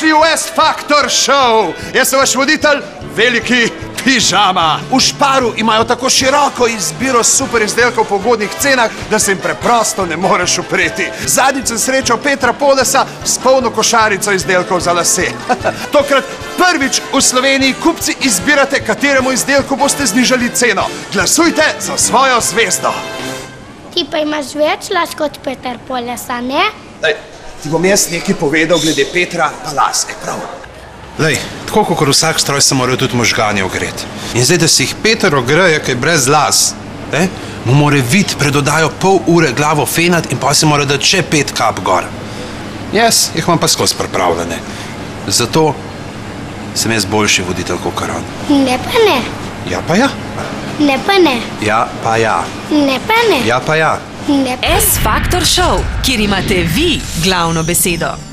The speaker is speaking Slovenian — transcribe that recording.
Dobrodošli v S-Factor Show. Jaz sem vaš voditelj, veliki Pižama. V Šparu imajo tako široko izbiro super izdelkov po ugodnih cenah, da se jim preprosto ne moreš upreti. Zadnjič sem srečal Petra Podesa s polno košarico izdelkov za lase. Tokrat prvič v Sloveniji kupci izbirate, kateremu izdelku boste znižali ceno. Glasujte za svojo zvezdo. Ti pa imaš več las kot Peter Polesa, ne? Ti bom jaz nekaj povedal glede Petra pa las, prav? Lej, tako kot vsak stroj se morajo tudi možgani ogreti. In zdaj, da si jih Peter ogreje, kaj brez las, mu mora vid pred oddajo pol ure glavo fenat in pa si mora dati še 5 kap gor. Jaz jih imam pa skozi pripravljene. Zato sem jaz boljši voditelj kot on. Ne pa ne. Ja pa ja. Ne pa ne. Ja pa ja. Ne pa ne. Ja pa ja. Ne pa ne. S-Factor Show, kjer imate vi glavno besedo.